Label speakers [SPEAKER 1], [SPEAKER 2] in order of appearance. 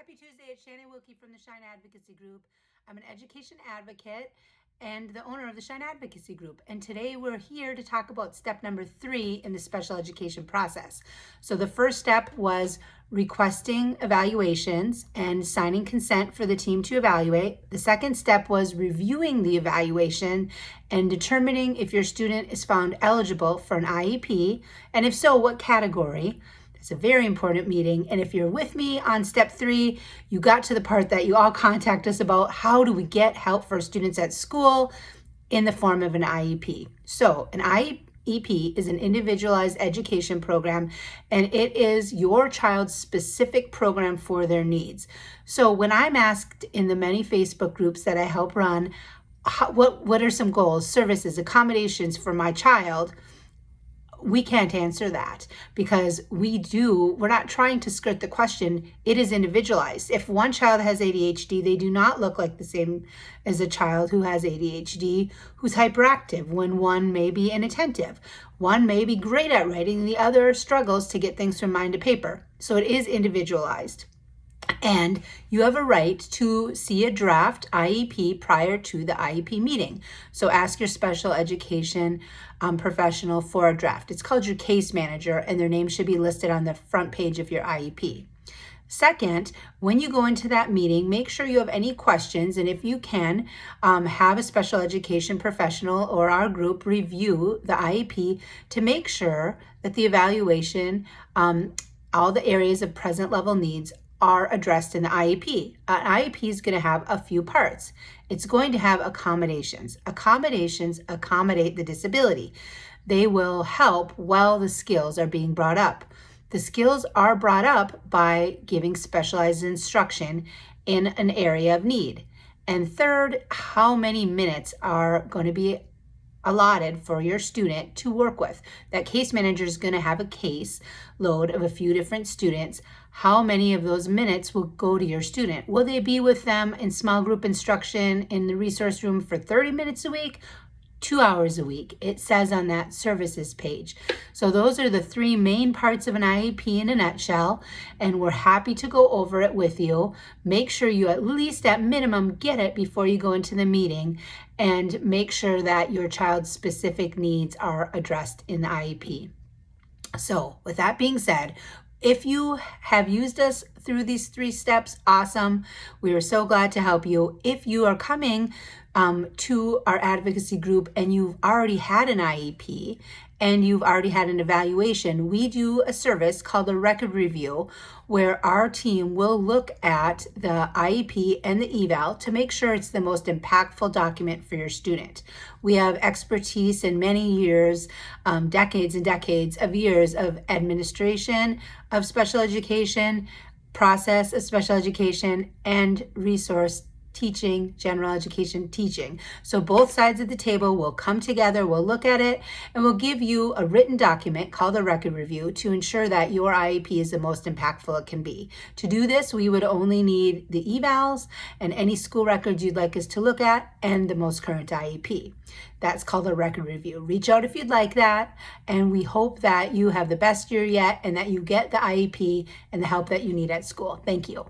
[SPEAKER 1] Happy Tuesday, it's Shannon Wilkie from the Shine Advocacy Group. I'm an education advocate and the owner of the Shine Advocacy Group. And today we're here to talk about step number 3 in the special education process. So the first step was requesting evaluations and signing consent for the team to evaluate. The second step was reviewing the evaluation and determining if your student is found eligible for an IEP, and if so, what category. It's a very important meeting. And if you're with me on step 3, you got to the part that you all contact us about how do we get help for students at school in the form of an IEP. So an IEP is an individualized education program, and it is your child's specific program for their needs. So when I'm asked in the many Facebook groups that I help run, what are some goals, services, accommodations for my child? We can't answer that because we're not trying to skirt the question. It is individualized. If one child has ADHD, they do not look like the same as a child who has ADHD, who's hyperactive, when one may be inattentive. One may be great at writing, the other struggles to get things from mind to paper. So it is individualized. And you have a right to see a draft IEP prior to the IEP meeting. So ask your special education professional for a draft. It's called your case manager, and their name should be listed on the front page of your IEP. Second, when you go into that meeting, make sure you have any questions, and if you can, have a special education professional or our group review the IEP to make sure that the evaluation, all the areas of present level needs are addressed in the IEP. An IEP is going to have a few parts. It's going to have accommodations. Accommodations accommodate the disability. They will help while the skills are being brought up. The skills are brought up by giving specialized instruction in an area of need. And third, how many minutes are going to be allotted for your student to work with. That case manager is going to have a case load of a few different students. How many of those minutes will go to your student? Will they be with them in small group instruction in the resource room for 30 minutes a week? 2 hours a week, it says on that services page. So those are the 3 main parts of an IEP in a nutshell, and we're happy to go over it with you. Make sure you at least at minimum get it before you go into the meeting, and make sure that your child's specific needs are addressed in the IEP. So with that being said, if you have used us through these 3 steps, awesome. We are so glad to help you. If you are coming to our advocacy group and you've already had an IEP and you've already had an evaluation, we do a service called a record review where our team will look at the IEP and the eval to make sure it's the most impactful document for your student. We have expertise in many years, decades and decades of years of administration of special education, process of special education, and resource teaching, general education teaching. So both sides of the table will come together, we'll look at it, and we'll give you a written document called a record review to ensure that your IEP is the most impactful it can be. To do this, we would only need the evals and any school records you'd like us to look at and the most current IEP. That's called a record review. Reach out if you'd like that, and we hope that you have the best year yet and that you get the IEP and the help that you need at school. Thank you.